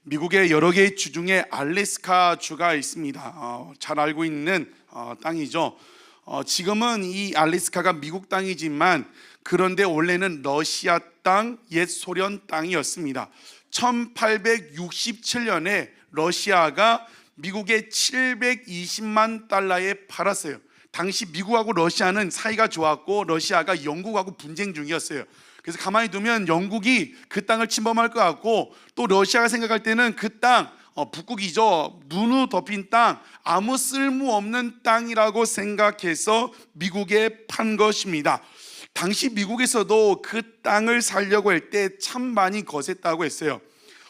미국의 여러 개의 주 중에 알래스카 주가 있습니다. 잘 알고 있는 땅이죠. 지금은 이 알래스카가 미국 땅이지만 그런데 원래는 러시아 땅, 옛 소련 땅이었습니다. 1867년에 러시아가 미국에 720만 달러에 팔았어요. 당시 미국하고 러시아는 사이가 좋았고 러시아가 영국하고 분쟁 중이었어요. 그래서 가만히 두면 영국이 그 땅을 침범할 것 같고 또 러시아가 생각할 때는 그 땅, 북극이죠. 눈으로 덮인 땅, 아무 쓸모없는 땅이라고 생각해서 미국에 판 것입니다. 당시 미국에서도 그 땅을 살려고 할 때 참 많이 거셌다고 했어요.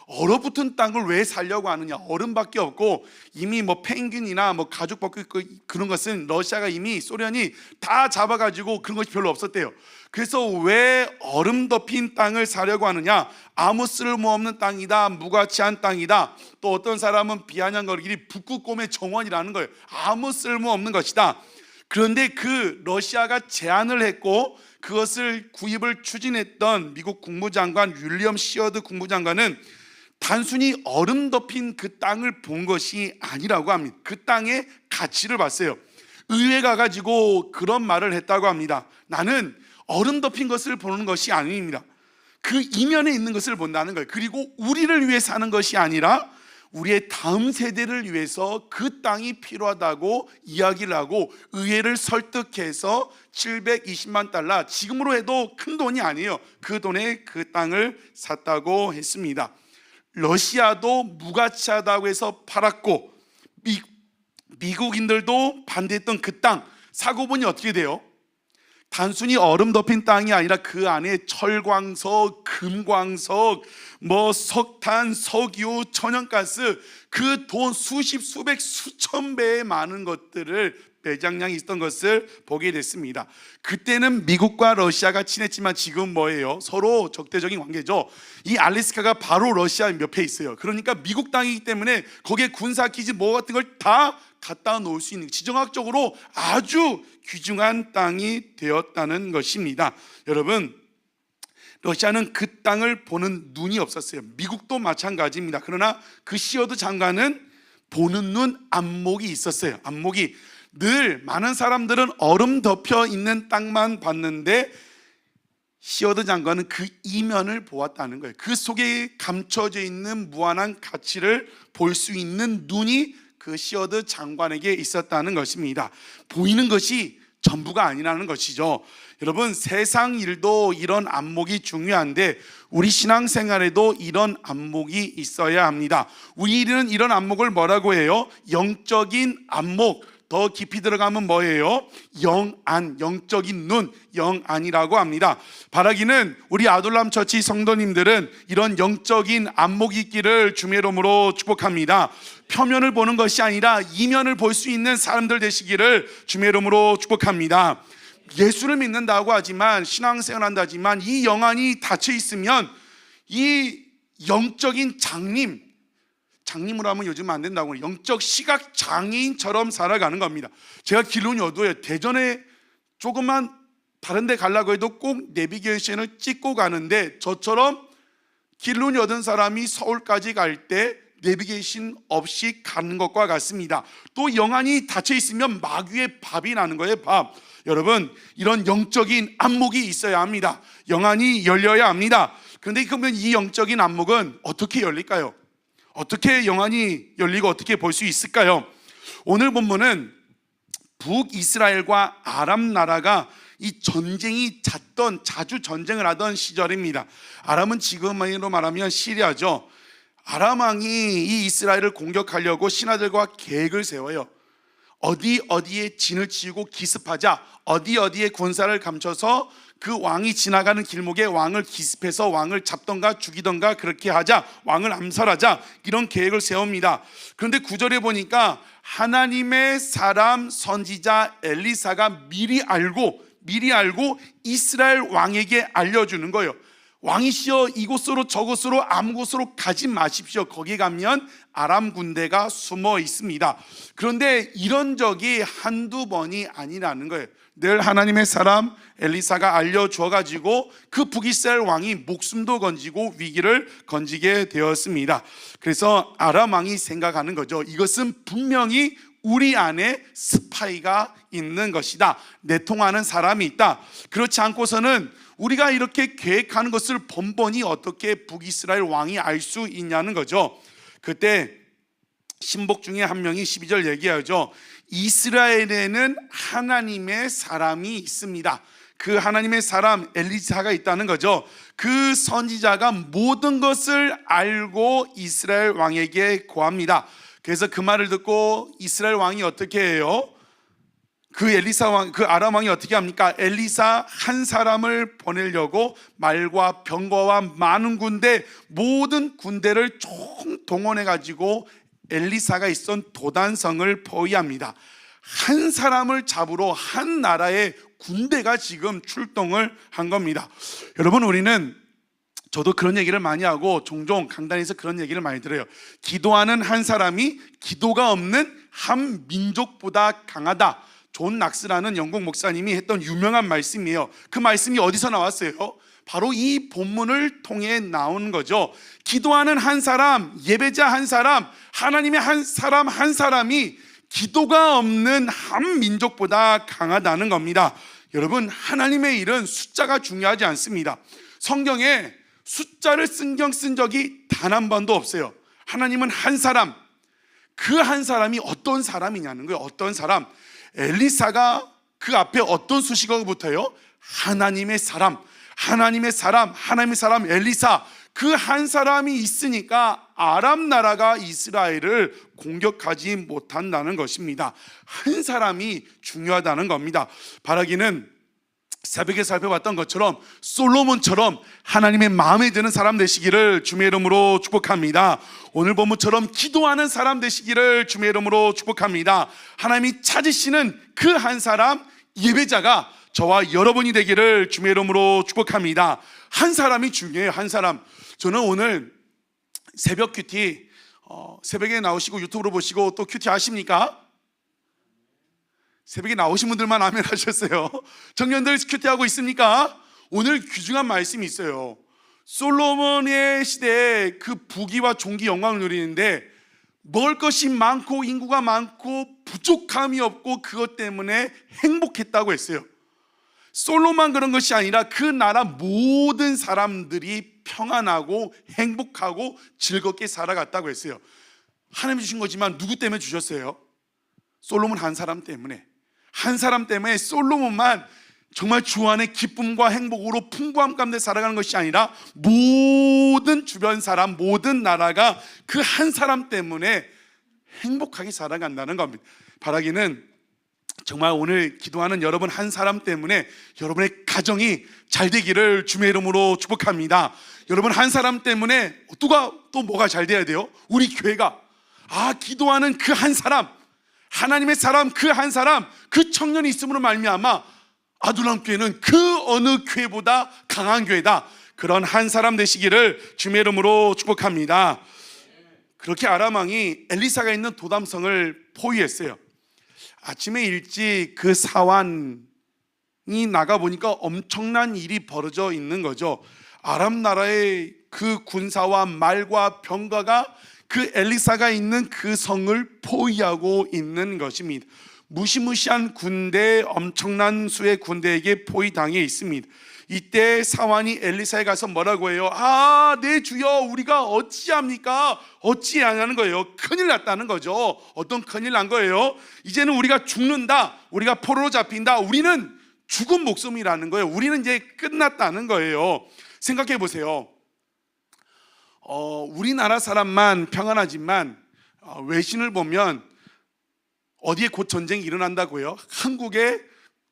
얼어붙은 땅을 왜 살려고 하느냐? 얼음밖에 없고 이미 펭귄이나 가죽 벗고 그런 것은 러시아가 이미 소련이 다 잡아가지고 그런 것이 별로 없었대요. 그래서 왜 얼음 덮인 땅을 사려고 하느냐? 아무 쓸모없는 땅이다, 무가치한 땅이다. 또 어떤 사람은 비아냥거리기 북극곰의 정원이라는 거예요. 아무 쓸모없는 것이다. 그런데 그 러시아가 제안을 했고 그것을 구입을 추진했던 미국 국무장관 윌리엄 시어드 국무장관은 단순히 얼음 덮인 그 땅을 본 것이 아니라고 합니다. 그 땅의 가치를 봤어요. 의회에 가가지고 그런 말을 했다고 합니다. 나는 얼음 덮인 것을 보는 것이 아닙니다. 그 이면에 있는 것을 본다는 거예요. 그리고 우리를 위해 사는 것이 아니라 우리의 다음 세대를 위해서 그 땅이 필요하다고 이야기를 하고 의회를 설득해서 720만 달러, 지금으로 해도 큰 돈이 아니에요. 그 돈에 그 땅을 샀다고 했습니다. 러시아도 무가치하다고 해서 팔았고 미국인들도 반대했던 그 땅 사고 보니 어떻게 돼요? 단순히 얼음 덮인 땅이 아니라 그 안에 철광석, 금광석, 석탄, 석유, 천연가스, 그 돈 수십, 수백, 수천 배의 많은 것들을 매장량이 있었던 것을 보게 됐습니다. 그때는 미국과 러시아가 친했지만 지금 뭐예요? 서로 적대적인 관계죠. 이 알래스카가 바로 러시아 옆에 있어요. 그러니까 미국 땅이기 때문에 거기에 군사기지 같은 걸 다 갖다 놓을 수 있는 지정학적으로 아주 귀중한 땅이 되었다는 것입니다. 여러분, 러시아는 그 땅을 보는 눈이 없었어요. 미국도 마찬가지입니다. 그러나 그 시어드 장관은 보는 눈, 안목이 있었어요. 안목이 늘 많은 사람들은 얼음 덮여 있는 땅만 봤는데 시어드 장관은 그 이면을 보았다는 거예요. 그 속에 감춰져 있는 무한한 가치를 볼 수 있는 눈이 그 시어드 장관에게 있었다는 것입니다. 보이는 것이 전부가 아니라는 것이죠. 여러분, 세상 일도 이런 안목이 중요한데 우리 신앙생활에도 이런 안목이 있어야 합니다. 우리는 이런 안목을 뭐라고 해요? 영적인 안목. 더 깊이 들어가면 뭐예요? 영안, 영적인 눈, 영안이라고 합니다. 바라기는 우리 아둘람 처치 성도님들은 이런 영적인 안목이 있기를 주의 이름으로 축복합니다. 표면을 보는 것이 아니라 이면을 볼 수 있는 사람들 되시기를 주의 이름으로 축복합니다. 예수를 믿는다고 하지만 신앙생활 한다지만 이 영안이 닫혀 있으면 이 영적인 장님으로 하면 요즘 안 된다고 영적 시각 장애인처럼 살아가는 겁니다. 제가 길론이 어두워요. 대전에 조금만 다른 데 가려고 해도 꼭 내비게이션을 찍고 가는데 저처럼 길론이 얻은 사람이 서울까지 갈 때 내비게이션 없이 가는 것과 같습니다. 또 영안이 닫혀 있으면 마귀의 밥이 나는 거예요. 밥. 여러분, 이런 영적인 안목이 있어야 합니다. 영안이 열려야 합니다. 그런데 그러면 이 영적인 안목은 어떻게 열릴까요? 어떻게 영안이 열리고 어떻게 볼 수 있을까요? 오늘 본문은 북이스라엘과 아람 나라가 이 전쟁이 잦던, 자주 전쟁을 하던 시절입니다. 아람은 지금으로 말하면 시리아죠. 아람 왕이 이 이스라엘을 공격하려고 신하들과 계획을 세워요. 어디에 진을 치고 기습하자, 어디에 군사를 감춰서 그 왕이 지나가는 길목에 왕을 기습해서 왕을 잡던가 죽이던가 그렇게 하자, 왕을 암살하자, 이런 계획을 세웁니다. 그런데 9절에 보니까 하나님의 사람 선지자 엘리사가 미리 알고 이스라엘 왕에게 알려주는 거예요. 왕이시여 이곳으로 저곳으로 아무 곳으로 가지 마십시오. 거기 가면 아람 군대가 숨어 있습니다. 그런데 이런 적이 한두 번이 아니라는 거예요. 늘 하나님의 사람 엘리사가 알려주어가지고 그 북이스라엘 왕이 목숨도 건지고 위기를 건지게 되었습니다. 그래서 아람 왕이 생각하는 거죠. 이것은 분명히 우리 안에 스파이가 있는 것이다. 내통하는 사람이 있다. 그렇지 않고서는 우리가 이렇게 계획하는 것을 번번이 어떻게 북이스라엘 왕이 알 수 있냐는 거죠. 그때 신복 중에 한 명이 12절 얘기하죠. 이스라엘에는 하나님의 사람이 있습니다. 그 하나님의 사람 엘리사가 있다는 거죠. 그 선지자가 모든 것을 알고 이스라엘 왕에게 고합니다. 그래서 그 말을 듣고 이스라엘 왕이 어떻게 해요? 그 엘리사 왕, 그 아람 왕이 어떻게 합니까? 엘리사 한 사람을 보내려고 말과 병거와 많은 군대, 모든 군대를 총동원해 가지고 엘리사가 있던 도단성을 포위합니다. 한 사람을 잡으러 한 나라의 군대가 지금 출동을 한 겁니다. 여러분, 우리는 저도 그런 얘기를 많이 하고 종종 강단에서 그런 얘기를 많이 들어요. 기도하는 한 사람이 기도가 없는 한 민족보다 강하다. 존 낙스라는 영국 목사님이 했던 유명한 말씀이에요. 그 말씀이 어디서 나왔어요? 바로 이 본문을 통해 나온 거죠. 기도하는 한 사람, 예배자 한 사람, 하나님의 한 사람이 기도가 없는 한 민족보다 강하다는 겁니다. 여러분, 하나님의 일은 숫자가 중요하지 않습니다. 성경에 숫자를 신경 쓴 적이 단 한 번도 없어요. 하나님은 한 사람, 그 한 사람이 어떤 사람이냐는 거예요. 어떤 사람. 엘리사가 그 앞에 어떤 수식어가 붙어요? 하나님의 사람, 하나님의 사람, 하나님의 사람 엘리사. 그 한 사람이 있으니까 아람 나라가 이스라엘을 공격하지 못한다는 것입니다. 한 사람이 중요하다는 겁니다. 바라기는 새벽에 살펴봤던 것처럼 솔로몬처럼 하나님의 마음에 드는 사람 되시기를 주님의 이름으로 축복합니다. 오늘 본문처럼 기도하는 사람 되시기를 주님의 이름으로 축복합니다. 하나님이 찾으시는 그 한 사람, 예배자가 저와 여러분이 되기를 주님의 이름으로 축복합니다. 한 사람이 중요해요. 한 사람. 저는 오늘 새벽 큐티 새벽에 나오시고 유튜브로 보시고 또 큐티 아십니까? 새벽에 나오신 분들만 아멘 하셨어요. 청년들 큐티하고 있습니까? 오늘 귀중한 말씀이 있어요. 솔로몬의 시대에 그 부귀와 존귀 영광을 누리는데 먹을 것이 많고 인구가 많고 부족함이 없고 그것 때문에 행복했다고 했어요. 솔로몬만 그런 것이 아니라 그 나라 모든 사람들이 평안하고 행복하고 즐겁게 살아갔다고 했어요. 하나님 주신 거지만 누구 때문에 주셨어요? 솔로몬 한 사람 때문에. 한 사람 때문에 솔로몬만 정말 주 안에 기쁨과 행복으로 풍부함 가운데 살아가는 것이 아니라 모든 주변 사람, 모든 나라가 그 한 사람 때문에 행복하게 살아간다는 겁니다. 바라기는 정말 오늘 기도하는 여러분 한 사람 때문에 여러분의 가정이 잘 되기를 주님의 이름으로 축복합니다. 여러분 한 사람 때문에 누가 또 뭐가 잘 돼야 돼요? 우리 교회가 기도하는 그 한 사람, 하나님의 사람, 그 한 사람, 그 청년이 있음으로 말미암아 아둘람교회는 그 어느 교회보다 강한 교회다. 그런 한 사람 되시기를 주님의 이름으로 축복합니다. 그렇게 아람 왕이 엘리사가 있는 도담성을 포위했어요. 아침에 일찍 그 사환이 나가보니까 엄청난 일이 벌어져 있는 거죠. 아람 나라의 그 군사와 말과 병거가 그 엘리사가 있는 그 성을 포위하고 있는 것입니다. 무시무시한 군대, 엄청난 수의 군대에게 포위당해 있습니다. 이때 사환이 엘리사에 가서 뭐라고 해요? 내 주여, 우리가 어찌합니까? 어찌하냐는 거예요. 큰일 났다는 거죠. 어떤 큰일 난 거예요? 이제는 우리가 죽는다, 우리가 포로로 잡힌다, 우리는 죽은 목숨이라는 거예요. 우리는 이제 끝났다는 거예요. 생각해 보세요. 우리나라 사람만 평안하지만 외신을 보면 어디에 곧 전쟁이 일어난다고요? 한국에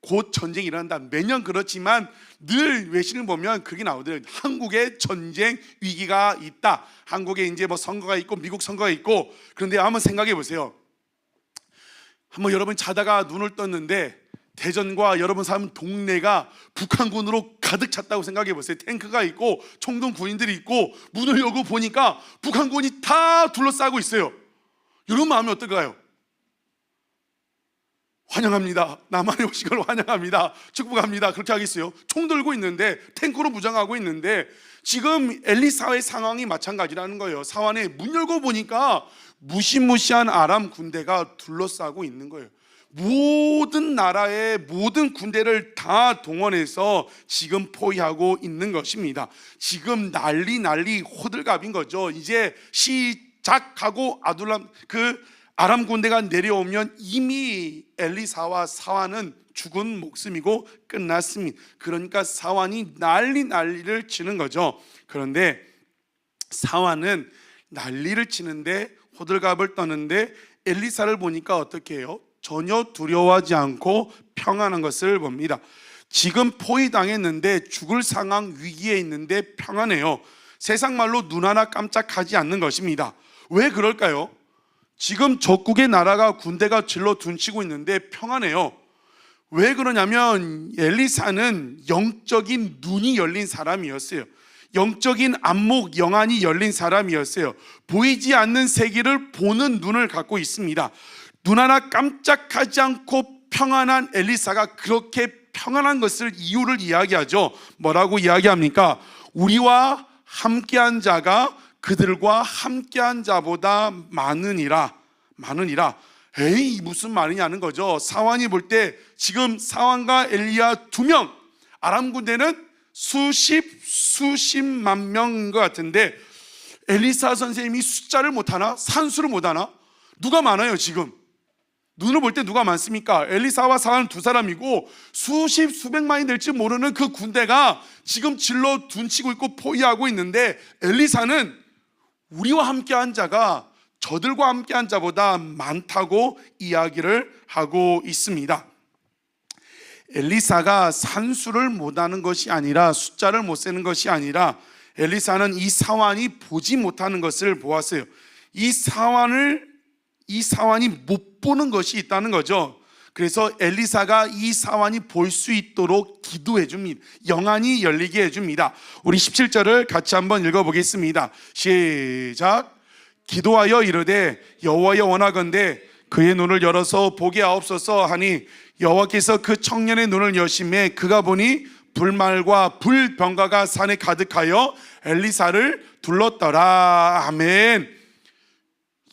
곧 전쟁이 일어난다. 매년 그렇지만 늘 외신을 보면 그게 나오더라고요. 한국에 전쟁 위기가 있다. 한국에 이제 뭐 선거가 있고 미국 선거가 있고. 그런데 한번 생각해 보세요. 한번 여러분 자다가 눈을 떴는데 대전과 여러분 사는 동네가 북한군으로 가득 찼다고 생각해 보세요. 탱크가 있고 총등 군인들이 있고 문을 열고 보니까 북한군이 다 둘러싸고 있어요. 여러분 마음이 어떨까요? 환영합니다. 남한에 오신 걸 환영합니다. 축복합니다. 그렇게 하겠어요? 총 들고 있는데, 탱크로 무장하고 있는데, 지금 엘리사의 상황이 마찬가지라는 거예요. 사환에 문 열고 보니까 무시무시한 아람 군대가 둘러싸고 있는 거예요. 모든 나라의 모든 군대를 다 동원해서 지금 포위하고 있는 것입니다. 지금 난리 호들갑인 거죠. 이제 시작하고 아람 군대가 내려오면 이미 엘리사와 사환은 죽은 목숨이고 끝났습니다. 그러니까 사환이 난리를 치는 거죠. 그런데 사환은 난리를 치는데, 호들갑을 떠는데, 엘리사를 보니까 어떻게 해요? 전혀 두려워하지 않고 평안한 것을 봅니다. 지금 포위당했는데, 죽을 상황 위기에 있는데 평안해요. 세상 말로 눈 하나 깜짝하지 않는 것입니다. 왜 그럴까요? 지금 적국의 나라가 군대가 질러 둔치고 있는데 평안해요. 왜 그러냐면 엘리사는 영적인 눈이 열린 사람이었어요. 영적인 안목, 영안이 열린 사람이었어요. 보이지 않는 세계를 보는 눈을 갖고 있습니다. 눈 하나 깜짝하지 않고 평안한 엘리사가 그렇게 평안한 것을 이유를 이야기하죠. 뭐라고 이야기합니까? 우리와 함께한 자가 그들과 함께한 자보다 많으니라. 에이, 무슨 말이냐는 거죠. 사환이 볼 때 지금 사환과 엘리야 2명, 아람 군대는 수십만 명인 것 같은데, 엘리사 선생님이 숫자를 못하나? 산수를 못하나? 누가 많아요 지금? 눈을 볼 때 누가 많습니까? 엘리사와 사환은 2사람이고 수백만이 될지 모르는 그 군대가 지금 질러 둔치고 있고 포위하고 있는데, 엘리사는 우리와 함께한 자가 저들과 함께한 자보다 많다고 이야기를 하고 있습니다. 엘리사가 산수를 못하는 것이 아니라, 숫자를 못 세는 것이 아니라, 엘리사는 이 사환이 보지 못하는 것을 보았어요. 이 사환이 못 보는 것이 있다는 거죠. 그래서 엘리사가 이 사환이 볼 수 있도록 기도해 줍니다. 영안이 열리게 해줍니다. 우리 17절을 같이 한번 읽어보겠습니다. 시작. 기도하여 이르되 여호와여 원하건대 그의 눈을 열어서 보게 하옵소서 하니, 여호와께서 그 청년의 눈을 여심해 그가 보니 불말과 불병가가 산에 가득하여 엘리사를 둘렀더라. 아멘.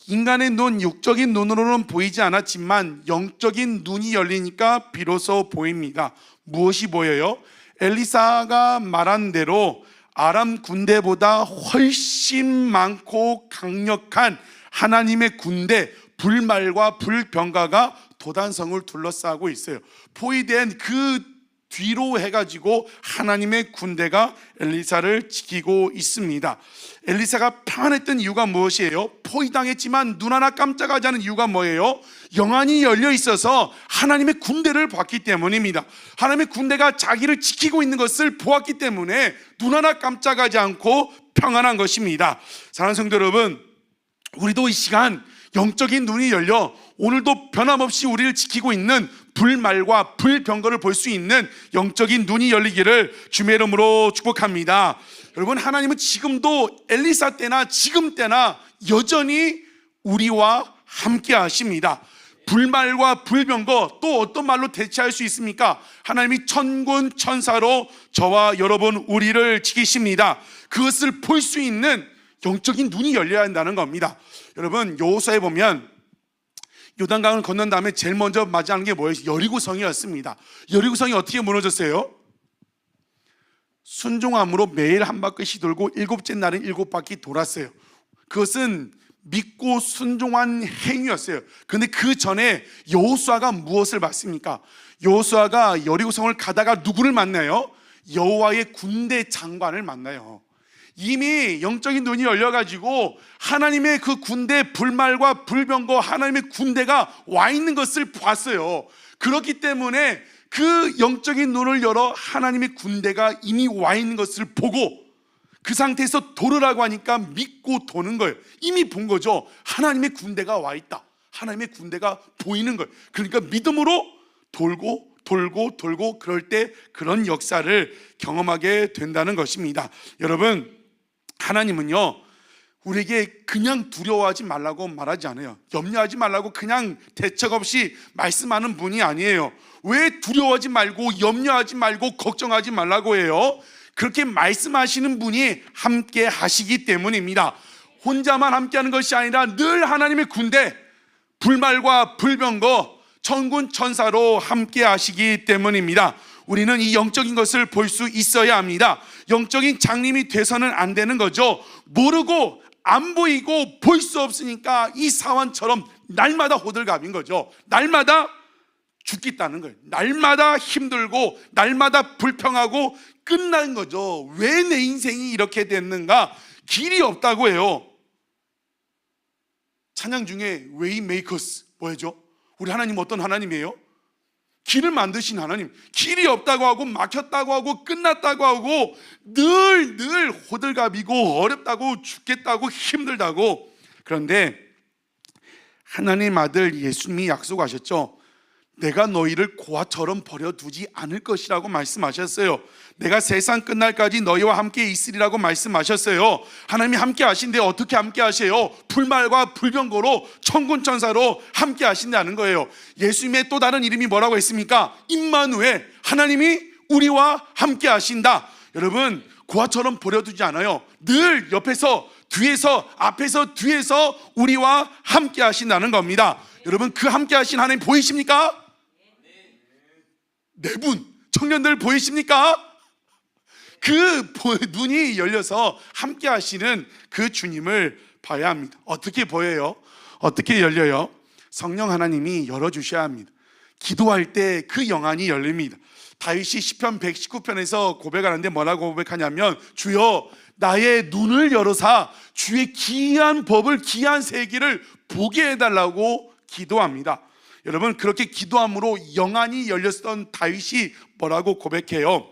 인간의 눈, 육적인 눈으로는 보이지 않았지만 영적인 눈이 열리니까 비로소 보입니다. 무엇이 보여요? 엘리사가 말한 대로 아람 군대보다 훨씬 많고 강력한 하나님의 군대, 불말과 불병가가 도단성을 둘러싸고 있어요. 포위된 그 뒤로 해가지고 하나님의 군대가 엘리사를 지키고 있습니다. 엘리사가 평안했던 이유가 무엇이에요? 포위당했지만 눈 하나 깜짝하지 않은 이유가 뭐예요? 영안이 열려 있어서 하나님의 군대를 봤기 때문입니다. 하나님의 군대가 자기를 지키고 있는 것을 보았기 때문에 눈 하나 깜짝하지 않고 평안한 것입니다. 사랑하는 성도 여러분, 우리도 이 시간 영적인 눈이 열려 오늘도 변함없이 우리를 지키고 있는 불말과 불병거를 볼 수 있는 영적인 눈이 열리기를 주의 이름으로 축복합니다. 여러분, 하나님은 지금도 엘리사 때나 지금 때나 여전히 우리와 함께 하십니다. 불말과 불병거, 또 어떤 말로 대체할 수 있습니까? 하나님이 천군 천사로 저와 여러분 우리를 지키십니다. 그것을 볼 수 있는 영적인 눈이 열려야 한다는 겁니다. 여러분, 여호수아에 보면 요단강을 건넌 다음에 제일 먼저 맞이하는 게 뭐예요? 여리고성이었습니다. 여리고성이 어떻게 무너졌어요? 순종함으로 매일 한 바퀴씩 돌고 7째 날은 7바퀴 돌았어요. 그것은 믿고 순종한 행위였어요. 그런데 그 전에 여호수아가 무엇을 봤습니까? 여호수아가 여리고성을 가다가 누구를 만나요? 여호와의 군대 장관을 만나요. 이미 영적인 눈이 열려가지고 하나님의 그 군대, 불말과 불병거, 하나님의 군대가 와 있는 것을 봤어요. 그렇기 때문에 그 영적인 눈을 열어 하나님의 군대가 이미 와 있는 것을 보고 그 상태에서 돌으라고 하니까 믿고 도는 거예요. 이미 본 거죠. 하나님의 군대가 와 있다. 하나님의 군대가 보이는 거예요. 그러니까 믿음으로 돌고 돌고 그럴 때 그런 역사를 경험하게 된다는 것입니다. 여러분, 하나님은요 우리에게 그냥 두려워하지 말라고 말하지 않아요. 염려하지 말라고 그냥 대책 없이 말씀하는 분이 아니에요. 왜 두려워하지 말고 염려하지 말고 걱정하지 말라고 해요? 그렇게 말씀하시는 분이 함께 하시기 때문입니다. 혼자만 함께하는 것이 아니라 늘 하나님의 군대, 불말과 불병거, 천군 천사로 함께 하시기 때문입니다. 우리는 이 영적인 것을 볼 수 있어야 합니다. 영적인 장님이 돼서는 안 되는 거죠. 모르고 안 보이고 볼 수 없으니까 이 사환처럼 날마다 호들갑인 거죠. 날마다 죽겠다는 거예요. 날마다 힘들고 날마다 불평하고 끝난 거죠. 왜 내 인생이 이렇게 됐는가? 길이 없다고 해요. 찬양 중에 웨이메이커스 뭐죠? 우리 하나님 어떤 하나님이에요? 길을 만드신 하나님. 길이 없다고 하고 막혔다고 하고 끝났다고 하고 늘 호들갑이고 어렵다고 죽겠다고 힘들다고. 그런데 하나님 아들 예수님이 약속하셨죠. 내가 너희를 고아처럼 버려두지 않을 것이라고 말씀하셨어요. 내가 세상 끝날까지 너희와 함께 있으리라고 말씀하셨어요. 하나님이 함께 하신데 어떻게 함께 하세요? 불말과 불병거로 천군천사로 함께 하신다는 거예요. 예수님의 또 다른 이름이 뭐라고 했습니까? 임마누엘, 하나님이 우리와 함께 하신다. 여러분, 고아처럼 버려두지 않아요. 늘 옆에서, 뒤에서, 앞에서, 뒤에서 우리와 함께 하신다는 겁니다. 여러분, 그 함께 하신 하나님 보이십니까? 네 분, 청년들 보이십니까? 그 눈이 열려서 함께 하시는 그 주님을 봐야 합니다. 어떻게 보여요? 어떻게 열려요? 성령 하나님이 열어주셔야 합니다. 기도할 때 그 영안이 열립니다. 다윗이 시편 119편에서 고백하는데 뭐라고 고백하냐면, 주여 나의 눈을 열어사 주의 기이한 법을, 기이한 세계를 보게 해달라고 기도합니다. 여러분, 그렇게 기도함으로 영안이 열렸던 다윗이 뭐라고 고백해요?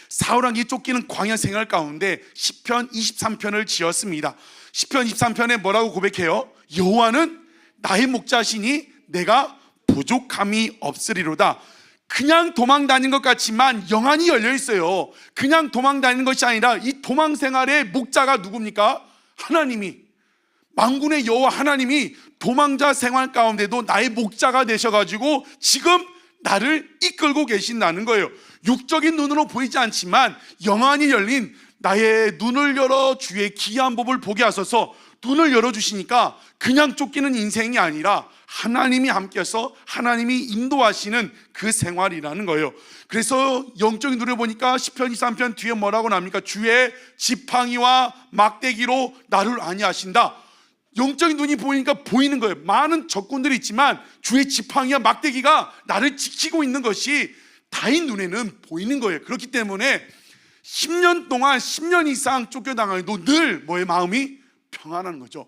사울왕이 쫓기는 광야 생활 가운데 시편 23편을 지었습니다. 시편 23편에 뭐라고 고백해요? 여호와는 나의 목자시니 내가 부족함이 없으리로다. 그냥 도망 다닌 것 같지만 영안이 열려 있어요. 그냥 도망 다니는 것이 아니라 이 도망 생활의 목자가 누굽니까? 하나님이, 만군의 여호와 하나님이 도망자 생활 가운데도 나의 목자가 되셔가지고 지금 나를 이끌고 계신다는 거예요. 육적인 눈으로 보이지 않지만 영안이 열린, 나의 눈을 열어 주의 기이한 법을 보게 하소서. 눈을 열어주시니까 그냥 쫓기는 인생이 아니라 하나님이 함께해서 하나님이 인도하시는 그 생활이라는 거예요. 그래서 영적인 눈을 보니까 시편 23편 뒤에 뭐라고 나옵니까? 주의 지팡이와 막대기로 나를 안위하신다. 영적인 눈이 보이니까 보이는 거예요. 많은 적군들이 있지만 주의 지팡이와 막대기가 나를 지키고 있는 것이 다윗 눈에는 보이는 거예요. 그렇기 때문에 10년 동안 10년 이상 쫓겨당해도 늘 뭐의 마음이 평안한 거죠.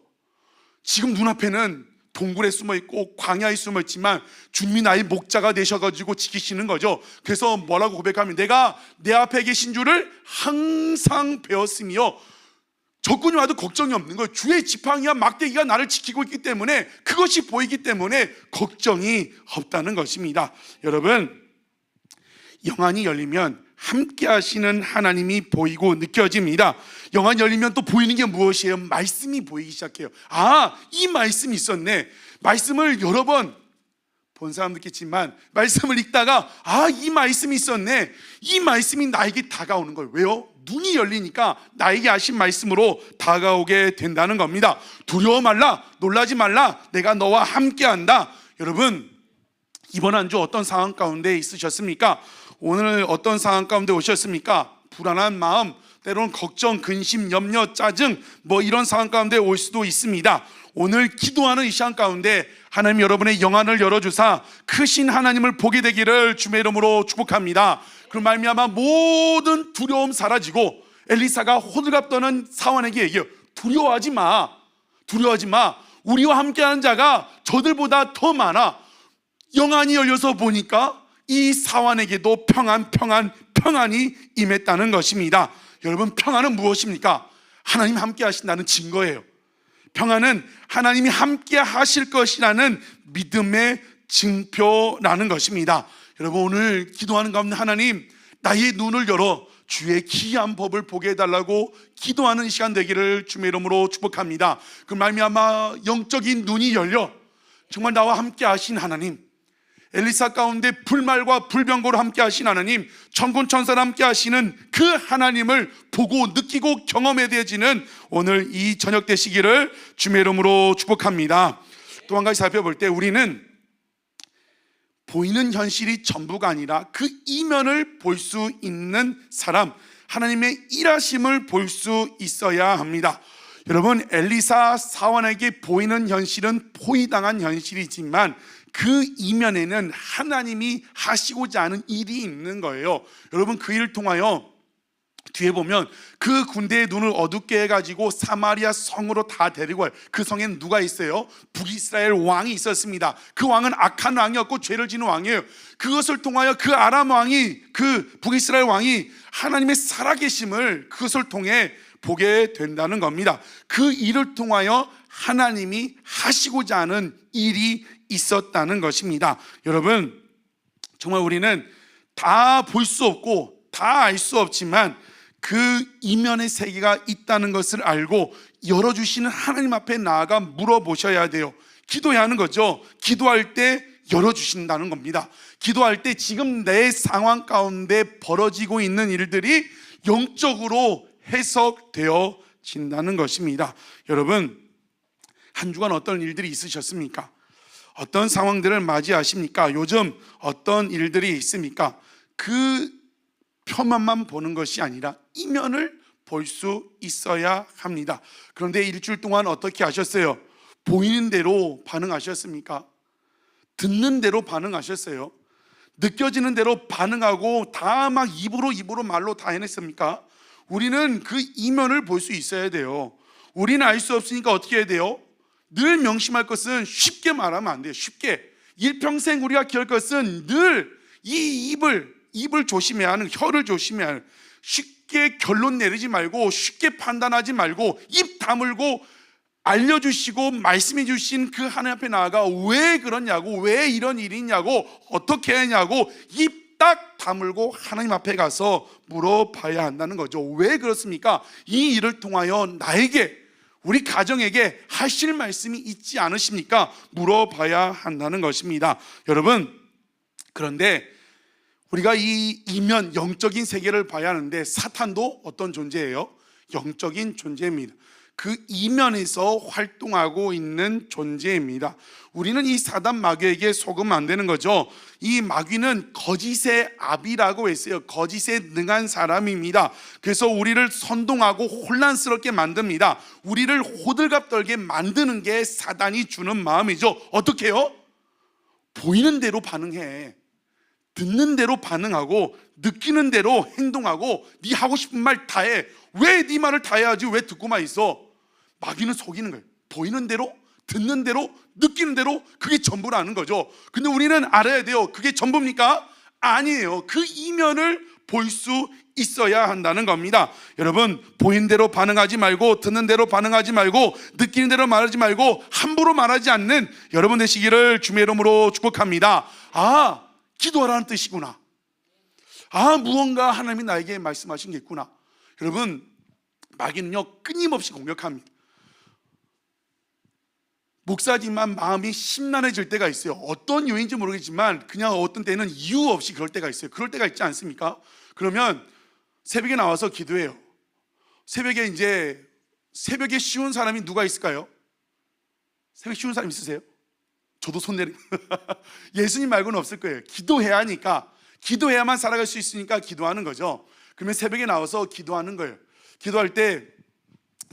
지금 눈앞에는 동굴에 숨어 있고 광야에 숨어 있지만 주님이 나의 목자가 되셔가지고 지키시는 거죠. 그래서 뭐라고 고백하면, 내가 내 앞에 계신 줄을 항상 배웠으며 적군이 와도 걱정이 없는 거예요. 주의 지팡이와 막대기가 나를 지키고 있기 때문에, 그것이 보이기 때문에 걱정이 없다는 것입니다. 여러분, 영안이 열리면 함께 하시는 하나님이 보이고 느껴집니다. 영안이 열리면 또 보이는 게 무엇이에요? 말씀이 보이기 시작해요. 아, 이 말씀이 있었네. 말씀을 여러 번 본 사람도 있겠지만 말씀을 읽다가 아, 이 말씀이 있었네. 이 말씀이 나에게 다가오는 거예요. 왜요? 눈이 열리니까 나에게 하신 말씀으로 다가오게 된다는 겁니다. 두려워 말라, 놀라지 말라, 내가 너와 함께한다. 여러분, 이번 한 주 어떤 상황 가운데 있으셨습니까? 오늘 어떤 상황 가운데 오셨습니까? 불안한 마음, 때로는 걱정, 근심, 염려, 짜증, 뭐 이런 상황 가운데 올 수도 있습니다. 오늘 기도하는 이 시간 가운데 하나님 여러분의 영안을 열어주사 크신 하나님을 보게 되기를 주의 이름으로 축복합니다. 그럼 말미암아 모든 두려움 사라지고, 엘리사가 호들갑 떠는 사환에게 얘기해요. 두려워하지 마, 두려워하지 마. 우리와 함께하는 자가 저들보다 더 많아. 영안이 열려서 보니까 이 사환에게도 평안이 임했다는 것입니다. 여러분, 평안은 무엇입니까? 하나님 함께 하신다는 증거예요. 평안은 하나님이 함께 하실 것이라는 믿음의 증표라는 것입니다. 여러분, 오늘 기도하는 가운데 하나님, 나의 눈을 열어 주의 기이한 법을 보게 해달라고 기도하는 시간 되기를 주의 이름으로 축복합니다. 그 말미암아 영적인 눈이 열려 정말 나와 함께 하신 하나님, 엘리사 가운데 불말과 불병거로 함께 하신 하나님, 천군 천사와 함께 하시는 그 하나님을 보고 느끼고 경험해야지는 오늘 이 저녁 되시기를 주의 이름으로 축복합니다. 또 한 가지 살펴볼 때 우리는 보이는 현실이 전부가 아니라 그 이면을 볼 수 있는 사람, 하나님의 일하심을 볼 수 있어야 합니다. 여러분, 엘리사 사원에게 보이는 현실은 포위당한 현실이지만 그 이면에는 하나님이 하시고자 하는 일이 있는 거예요. 여러분, 그 일을 통하여 뒤에 보면 그 군대의 눈을 어둡게 해가지고 사마리아 성으로 다 데리고 와요. 그 성에는 누가 있어요? 북이스라엘 왕이 있었습니다. 그 왕은 악한 왕이었고 죄를 지는 왕이에요. 그것을 통하여 그 아람 왕이, 그 북이스라엘 왕이 하나님의 살아계심을 그것을 통해 보게 된다는 겁니다. 그 일을 통하여 하나님이 하시고자 하는 일이 있었다는 것입니다. 여러분, 정말 우리는 다 볼 수 없고 다 알 수 없지만 그 이면의 세계가 있다는 것을 알고 열어주시는 하나님 앞에 나아가 물어보셔야 돼요. 기도해야 하는 거죠. 기도할 때 열어주신다는 겁니다. 기도할 때 지금 내 상황 가운데 벌어지고 있는 일들이 영적으로 해석되어진다는 것입니다. 여러분, 한 주간 어떤 일들이 있으셨습니까? 어떤 상황들을 맞이하십니까? 요즘 어떤 일들이 있습니까? 그 표면만 보는 것이 아니라 이면을 볼 수 있어야 합니다. 그런데 일주일 동안 어떻게 하셨어요? 보이는 대로 반응하셨습니까? 듣는 대로 반응하셨어요? 느껴지는 대로 반응하고 다 막 입으로 말로 다 해냈습니까? 우리는 그 이면을 볼 수 있어야 돼요. 우리는 알 수 없으니까 어떻게 해야 돼요? 늘 명심할 것은 쉽게 말하면 안 돼요. 쉽게 일평생 우리가 기할 것은 늘 이 입을 조심해야 하는, 혀를 조심해야 하는, 쉽게 결론 내리지 말고 쉽게 판단하지 말고 입 다물고 알려주시고 말씀해 주신 그 하나님 앞에 나아가 왜 그러냐고, 왜 이런 일이 있냐고, 어떻게 하냐고 입 딱 다물고 하나님 앞에 가서 물어봐야 한다는 거죠. 왜 그렇습니까? 이 일을 통하여 나에게, 우리 가정에게 하실 말씀이 있지 않으십니까? 물어봐야 한다는 것입니다. 여러분, 그런데 우리가 이 이면 영적인 세계를 봐야 하는데 사탄도 어떤 존재예요? 영적인 존재입니다. 그 이면에서 활동하고 있는 존재입니다. 우리는 이 사단 마귀에게 속으면 안 되는 거죠. 이 마귀는 거짓의 아비라고 했어요. 거짓에 능한 사람입니다. 그래서 우리를 선동하고 혼란스럽게 만듭니다. 우리를 호들갑 떨게 만드는 게 사단이 주는 마음이죠. 어떻게 해요? 보이는 대로 반응해. 듣는 대로 반응하고 느끼는 대로 행동하고 네 하고 싶은 말 다 해. 왜 네 말을 다 해야지 왜 듣고만 있어? 마귀는 속이는 거예요. 보이는 대로, 듣는 대로, 느끼는 대로 그게 전부라는 거죠. 근데 우리는 알아야 돼요. 그게 전부입니까? 아니에요. 그 이면을 볼 수 있어야 한다는 겁니다. 여러분, 보이는 대로 반응하지 말고 듣는 대로 반응하지 말고 느끼는 대로 말하지 말고 함부로 말하지 않는 여러분 되시기를 주의 이름으로 축복합니다. 아, 기도하라는 뜻이구나. 아, 무언가 하나님이 나에게 말씀하신 게 있구나. 여러분, 마귀는요 끊임없이 공격합니다. 목사지만 마음이 심란해질 때가 있어요. 어떤 요인인지 모르겠지만 그냥 어떤 때는 이유 없이 그럴 때가 있어요. 그럴 때가 있지 않습니까? 그러면 새벽에 나와서 기도해요. 새벽에 쉬운 사람이 누가 있을까요? 새벽 쉬운 사람 있으세요? 저도 손 내리. 예수님 말고는 없을 거예요. 기도해야 하니까, 기도해야만 살아갈 수 있으니까 기도하는 거죠. 그러면 새벽에 나와서 기도하는 거예요. 기도할 때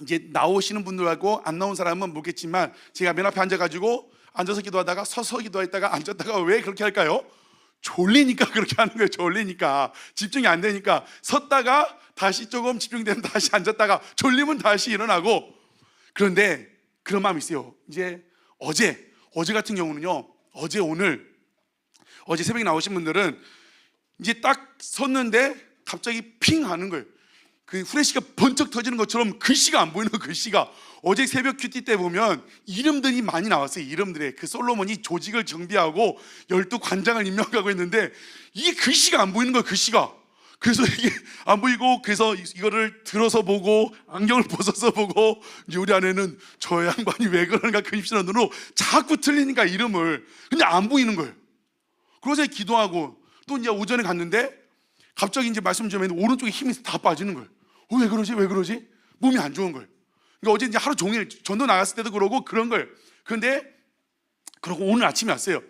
이제 나오시는 분들하고 안 나온 사람은 모르겠지만 제가 맨 앞에 앉아가지고 앉아서 기도하다가 서서 기도했다가 앉았다가 왜 그렇게 할까요? 졸리니까 그렇게 하는 거예요. 졸리니까, 집중이 안 되니까. 섰다가 다시 조금 집중되면 다시 앉았다가 졸리면 다시 일어나고. 그런데 그런 마음이 있어요. 이제 어제 같은 경우는요, 어제 새벽에 나오신 분들은 이제 딱 섰는데 갑자기 핑 하는 거예요. 그 후레쉬가 번쩍 터지는 것처럼 글씨가 안 보이는 거. 글씨가 어제 새벽 큐티 때 보면 이름들이 많이 나왔어요. 이름들에 그 솔로몬이 조직을 정비하고 12관장을 임명하고 했는데 이게 글씨가 안 보이는 거예요. 글씨가. 그래서 이게 안 보이고, 그래서 이거를 들어서 보고 안경을 벗어서 보고, 우리 아내는 저 양반이 왜 그러는가 근심스러운 눈으로 자꾸 틀리니까 이름을. 근데 안 보이는 거예요. 그래서 기도하고 또 이제 오전에 갔는데 갑자기 이제 말씀 좀 했는데 오른쪽에 힘이 다 빠지는 거예요. 왜 그러지? 왜 그러지? 몸이 안 좋은 거예요. 그러니까 어제 이제 하루 종일 전도 나갔을 때도 그러고 그런 거예요. 그런데 그러고 오늘 아침에 왔어요.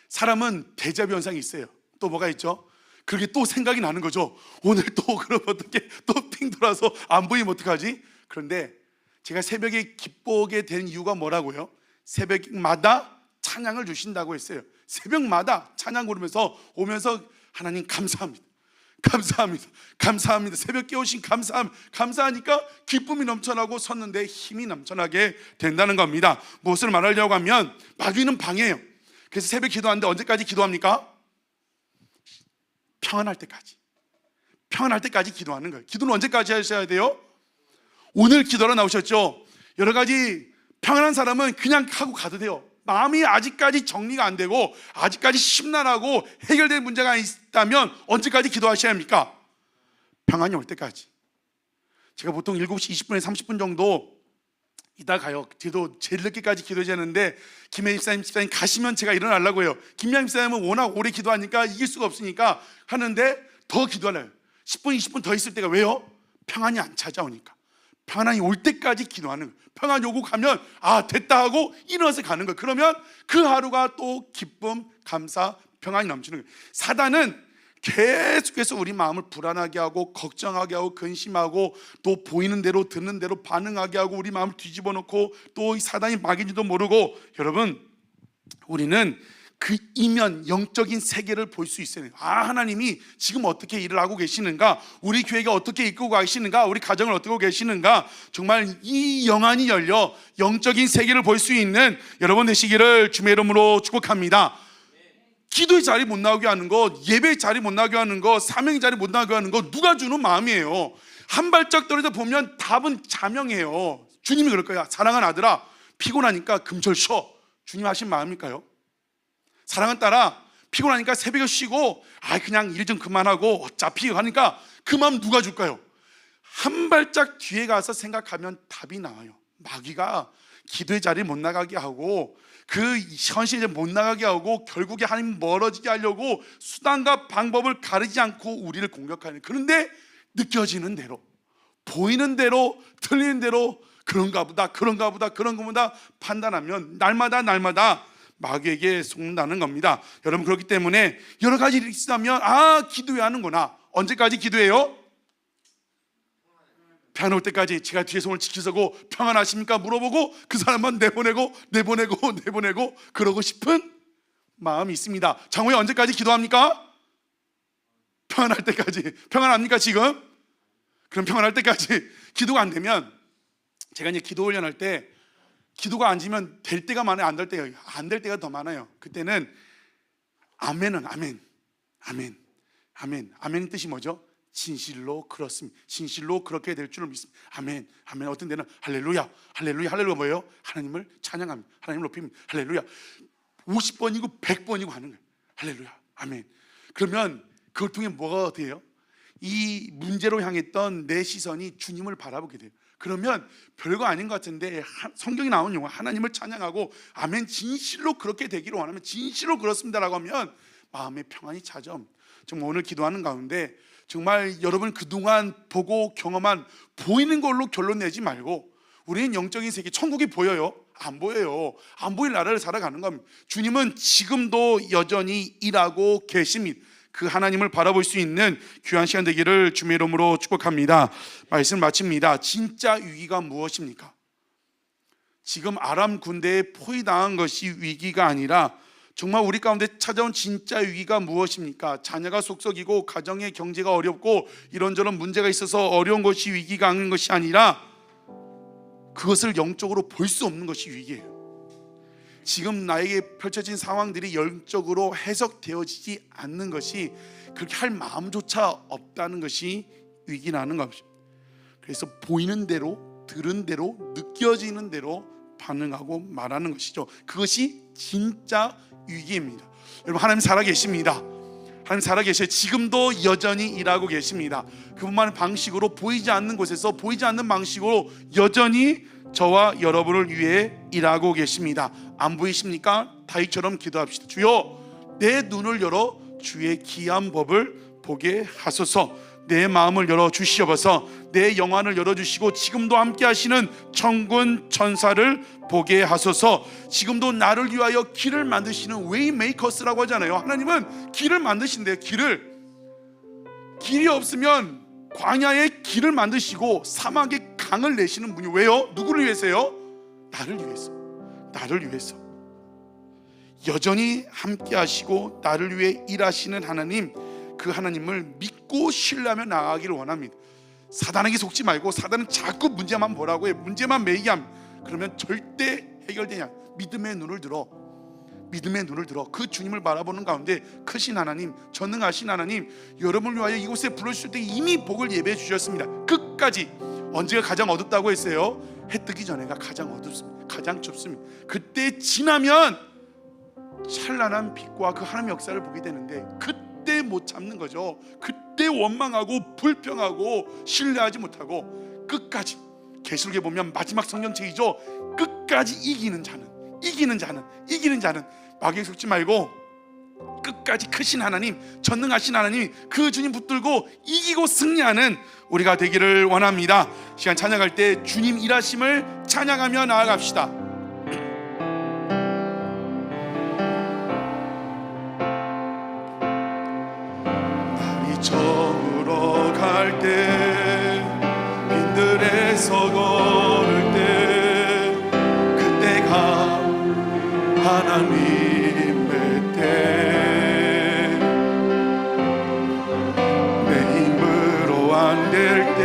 사람은 데자뷰 현상이 있어요. 또 뭐가 있죠? 그렇게 또 생각이 나는 거죠. 오늘 또 그러면 어떻게 또 핑 돌아서 안 보이면 어떡하지? 그런데 제가 새벽에 기쁘게 된 이유가 뭐라고요? 새벽마다 찬양을 주신다고 했어요. 새벽마다 찬양 부르면서 오면서 하나님 감사합니다. 감사합니다. 감사합니다. 새벽 깨우신 감사하니까 기쁨이 넘쳐나고 섰는데 힘이 넘쳐나게 된다는 겁니다. 무엇을 말하려고 하면 마귀는 방해해요. 그래서 새벽 기도하는데 언제까지 기도합니까? 평안할 때까지. 평안할 때까지 기도하는 거예요. 기도는 언제까지 하셔야 돼요? 오늘 기도로 나오셨죠? 여러 가지 평안한 사람은 그냥 하고 가도 돼요. 마음이 아직까지 정리가 안 되고 아직까지 심란하고 해결될 문제가 있다면 언제까지 기도하셔야 합니까? 평안이 올 때까지. 제가 보통 7시 20분에 30분 정도 이따 가요. 저도 제일 늦게까지 기도해야 하는데 김혜임 집사님 가시면 제가 일어나려고 해요. 김양 집사님은 워낙 오래 기도하니까 이길 수가 없으니까 하는데 더 기도하려고. 10분 20분 더 있을 때가 왜요? 평안이 안 찾아오니까. 평안이 올 때까지 기도하는 거예요. 평안 오고 가면 됐다 하고 일어나서 가는 거예요. 그러면 그 하루가 또 기쁨, 감사, 평안이 넘치는 거예요. 사단은 계속해서 우리 마음을 불안하게 하고 걱정하게 하고 근심하고 또 보이는 대로 듣는 대로 반응하게 하고 우리 마음을 뒤집어 놓고 또 이 사단이 막인지도 모르고, 여러분 우리는 그 이면 영적인 세계를 볼 수 있어요. 하나님이 지금 어떻게 일을 하고 계시는가, 우리 교회가 어떻게 이끌고 가시는가, 우리 가정을 어떻게 하고 계시는가, 정말 이 영안이 열려 영적인 세계를 볼 수 있는 여러분 되시기를 주의 이름으로 축복합니다. 기도의 자리 못 나오게 하는 거, 예배의 자리 못 나오게 하는 거, 사명의 자리 못 나오게 하는 거 누가 주는 마음이에요. 한 발짝 떨어져 보면 답은 자명해요. 주님이 그럴 거야. 사랑하는 아들아, 피곤하니까 금철 쉬어. 주님 하신 마음일까요? 사랑하는 딸아, 피곤하니까 새벽에 쉬고 그냥 일 좀 그만하고 어차피 하니까 그 마음 누가 줄까요? 한 발짝 뒤에 가서 생각하면 답이 나와요. 마귀가 기도의 자리를 못 나가게 하고 그 현실에 못 나가게 하고 결국에 하나님 멀어지게 하려고 수단과 방법을 가리지 않고 우리를 공격하는. 그런데 느껴지는 대로, 보이는 대로, 틀리는 대로 그런가 보다 판단하면 날마다 마귀에게 속는다는 겁니다. 여러분, 그렇기 때문에 여러 가지 일이 있으면 기도해야 하는구나. 언제까지 기도해요? 평안 올 때까지. 제가 뒤에 손을 지키서고 평안하십니까? 물어보고 그 사람만 내보내고 그러고 싶은 마음이 있습니다. 장로회 언제까지 기도합니까? 평안할 때까지. 평안합니까 지금? 그럼 평안할 때까지. 기도가 안 되면, 제가 이제 기도 훈련할 때 기도가 안 지면 될 때가 많아요, 안 될 때가? 안 될 때가 더 많아요. 그때는 아멘은 아멘의 뜻이 뭐죠? 진실로 그렇습니다. 진실로 그렇게 될 줄을 믿습니다. 아멘. 어떤 데는 할렐루야 뭐예요? 하나님을 찬양합니다. 하나님을 높입니다. 할렐루야. 50번이고 100번이고 하는 거예요. 할렐루야, 아멘. 그러면 그걸 통해 뭐가 돼요? 이 문제로 향했던 내 시선이 주님을 바라보게 돼요. 그러면 별거 아닌 것 같은데 성경에 나오는 용어 하나님을 찬양하고 아멘, 진실로 그렇게 되기를 원하면 진실로 그렇습니다라고 하면 마음의 평안이 찾아옵니다. 정말 오늘 기도하는 가운데 정말 여러분 그동안 보고 경험한 보이는 걸로 결론 내지 말고, 우리는 영적인 세계, 천국이 보여요? 안 보여요. 안 보일 나라를 살아가는 겁니다. 주님은 지금도 여전히 일하고 계십니다. 그 하나님을 바라볼 수 있는 귀한 시간 되기를 주의 이름으로 축복합니다. 말씀 마칩니다. 진짜 위기가 무엇입니까? 지금 아람 군대에 포위당한 것이 위기가 아니라 정말 우리 가운데 찾아온 진짜 위기가 무엇입니까? 자녀가 속썩이고 가정의 경제가 어렵고 이런저런 문제가 있어서 어려운 것이 위기가 아닌 것이 아니라 그것을 영적으로 볼 수 없는 것이 위기예요. 지금 나에게 펼쳐진 상황들이 영적으로 해석되어지지 않는 것이, 그렇게 할 마음조차 없다는 것이 위기라는 것입니다. 그래서 보이는 대로, 들은 대로, 느껴지는 대로 반응하고 말하는 것이죠. 그것이 진짜 위기입니다. 여러분, 하나님 살아계십니다. 하나님 살아계셔요. 지금도 여전히 일하고 계십니다. 그분만의 방식으로, 보이지 않는 곳에서 보이지 않는 방식으로 여전히 저와 여러분을 위해 일하고 계십니다. 안 보이십니까? 다윗처럼 기도합시다. 주여, 내 눈을 열어 주의 기이한 법을 보게 하소서. 내 마음을 열어 주시옵소서. 내 영안을 열어주시고 지금도 함께 하시는 천군 천사를 보게 하소서. 지금도 나를 위하여 길을 만드시는 웨이메이커스라고 하잖아요. 하나님은 길을 만드신대요. 길이 없으면 광야에 길을 만드시고 사막에 강을 내시는 분이, 왜요? 누구를 위해서요? 나를 위해서. 나를 위해서 여전히 함께 하시고 나를 위해 일하시는 하나님, 그 하나님을 믿고 신뢰하며 나아가기를 원합니다. 사단에게 속지 말고, 사단은 자꾸 문제만 보라고 해. 문제만 매이게 함. 그러면 절대 해결되냐? 믿음의 눈을 들어. 믿음의 눈을 들어. 그 주님을 바라보는 가운데 크신 하나님, 전능하신 하나님, 여러분을 위하여 이곳에 불러주실 때 이미 복을 예배해 주셨습니다. 끝까지. 언제가 가장 어둡다고 했어요? 해 뜨기 전에가 가장 어둡습니다. 가장 좁습니다. 그때 지나면 찬란한 빛과 그 하나님의 역사를 보게 되는데, 그때 못 참는 거죠. 그때 원망하고 불평하고 신뢰하지 못하고 끝까지. 계시록에 보면 마지막 성경책이죠. 끝까지 이기는 자는 마귀에 속지 말고 끝까지 크신 하나님, 전능하신 하나님, 그 주님 붙들고 이기고 승리하는 우리가 되기를 원합니다. 시간 찬양할 때 주님 일하심을 찬양하며 나아갑시다. 날이 저물어 갈 때, 빈들에서 걸을 때, 그때가 하나님의 때, 내 힘으로 안 될 때,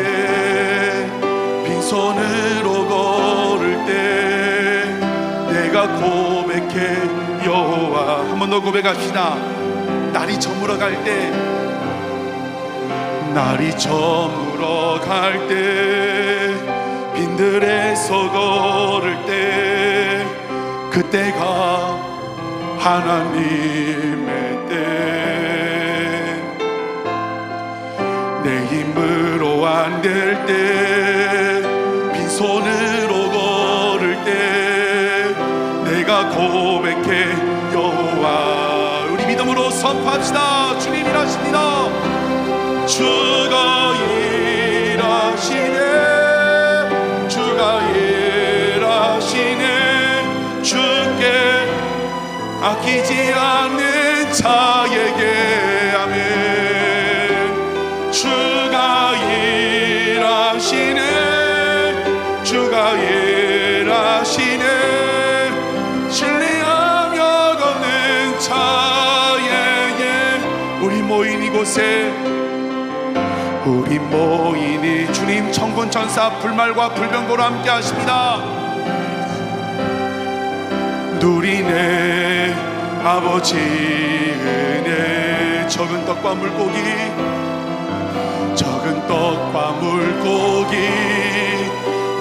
빈손으로 걸을 때, 내가 고백해 여호와. 한 번 더 고백합시다. 날이 저물어 갈 때, 날이 저물어 갈 때, 빈들에서 걸을 때, 그때가 하나님의 때, 내 힘으로 안 될 때, 빈손으로 걸을 때, 내가 고백해 여호와. 우리 믿음으로 선포합시다. 주님 일하십니다. 주가 일하시네, 주가 일하시네, 주께 아끼지 않는 자에게 아멘. 주가 일하시네, 주가 일하시네, 신뢰하며 걷는 자에게. 우리 모인 이곳에, 우리 모이니 주님 천군 천사 불말과 불병거로 함께 하십니다. 누리네 아버지 은혜. 적은 떡과 물고기, 적은 떡과 물고기,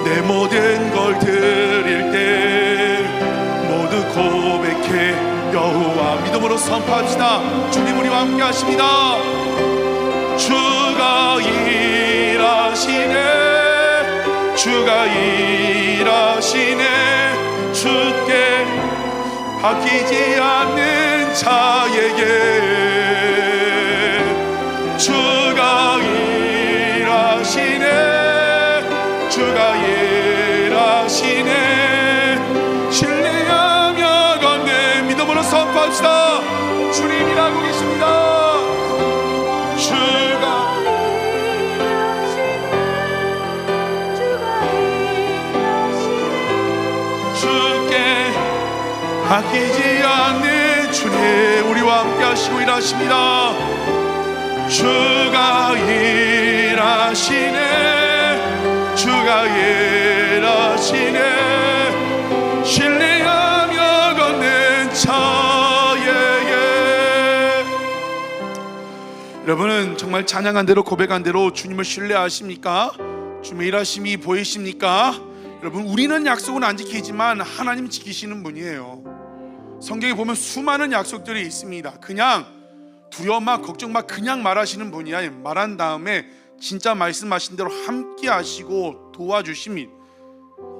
내 모든 걸 드릴 때 모두 고백해 여호와. 믿음으로 선포합시다. 주님 우리와 함께 하십니다. 주가 일하시네, 주가 일하시네, 주께 아끼지 않는 자에게. 주가 일하시네, 주가 일하시네, 신뢰하며 걷는 믿음으로 선포합시다. 주님 일하고 계십니다. 아끼지 않는 주님 우리와 함께 하시고 일하십니다. 주가 일하시네, 주가 일하시네, 신뢰하며 걷는 자에게. 여러분은 정말 찬양한 대로 고백한 대로 주님을 신뢰하십니까? 주의 일하심이 보이십니까? 여러분, 우리는 약속은 안 지키지만 하나님 지키시는 분이에요. 성경에 보면 수많은 약속들이 있습니다. 그냥 두려움 마, 걱정 마, 그냥 말하시는 분이야. 말한 다음에 진짜 말씀하신 대로 함께 하시고 도와주십니다.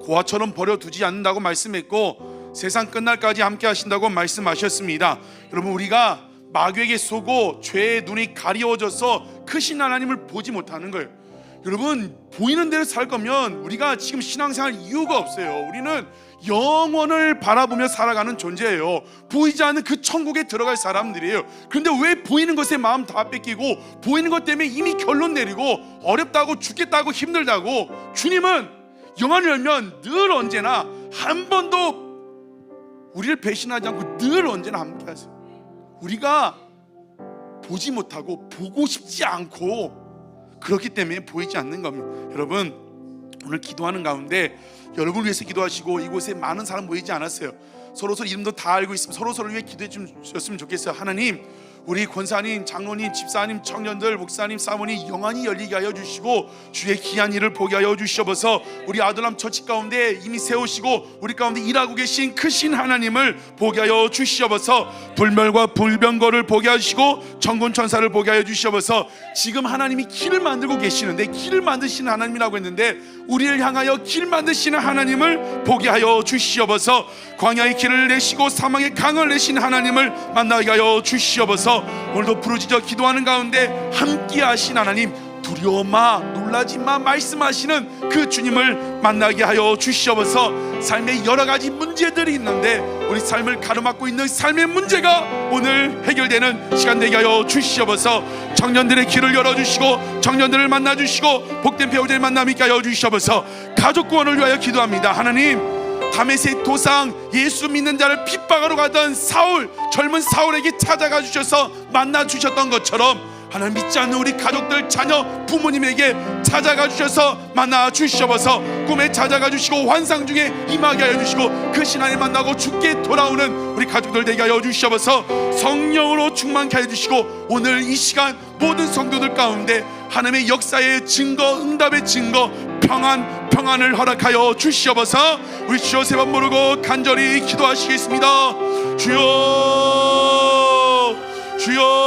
고아처럼 버려두지 않는다고 말씀했고 세상 끝날까지 함께 하신다고 말씀하셨습니다. 여러분, 우리가 마귀에게 속고 죄의 눈이 가리워져서 크신 하나님을 보지 못하는 거예요. 여러분, 보이는 대로 살 거면 우리가 지금 신앙생활 이유가 없어요. 우리는 영원을 바라보며 살아가는 존재예요. 보이지 않는 그 천국에 들어갈 사람들이에요. 그런데 왜 보이는 것에 마음 다 뺏기고 보이는 것 때문에 이미 결론 내리고 어렵다고 죽겠다고 힘들다고. 주님은 영안을 열면 늘 언제나 한 번도 우리를 배신하지 않고 늘 언제나 함께 하세요. 우리가 보지 못하고 보고 싶지 않고 그렇기 때문에 보이지 않는 겁니다. 여러분, 오늘 기도하는 가운데 여러분을 위해서 기도하시고 이곳에 많은 사람 모이지 않았어요. 서로서로 이름도 다 알고 있으면 서로서로 위해 기도해 주셨으면 좋겠어요. 하나님, 우리 권사님, 장로님, 집사님, 청년들, 목사님, 사모님 영안이 열리게 하여 주시고 주의 귀한 일을 보게 하여 주시옵소서. 우리 아들람 처치 가운데 이미 세우시고 우리 가운데 일하고 계신 크신 하나님을 보게 하여 주시옵소서. 불멸과 불병거를 보게 하시고 천군천사를 보게 하여 주시옵소서. 지금 하나님이 길을 만들고 계시는데, 길을 만드시는 하나님이라고 했는데 우리를 향하여 길 만드시는 하나님을 보게 하여 주시옵소서. 광야의 길을 내시고 사망의 강을 내신 하나님을 만나게 하여 주시옵소서. 오늘도 부르짖어 기도하는 가운데 함께 하신 하나님, 두려워 마, 놀라지 마 말씀하시는 그 주님을 만나게 하여 주시옵소서. 삶에 여러 가지 문제들이 있는데 우리 삶을 가로막고 있는 삶의 문제가 오늘 해결되는 시간 되게 하여 주시옵소서. 청년들의 길을 열어주시고 청년들을 만나주시고 복된 배우자를 만나게 하여 주시옵소서. 가족 구원을 위하여 기도합니다. 하나님, 다메섹 도상 예수 믿는 자를 핍박하러 가던 사울, 젊은 사울에게 찾아가 주셔서 만나 주셨던 것처럼 하나님, 믿지 않는 우리 가족들, 자녀, 부모님에게 찾아가 주셔서 만나 주시옵소서. 꿈에 찾아가 주시고 환상 중에 임하게 하여 주시고 그 신앙을 만나고 죽게 돌아오는 우리 가족들 되게 하여 주시옵소서. 성령으로 충만케 하여 주시고 오늘 이 시간 모든 성도들 가운데 하나님의 역사의 증거, 응답의 증거, 평안을 허락하여 주시옵소서. 우리 주여 세 번 부르고 간절히 기도하시겠습니다. 주여, 주여,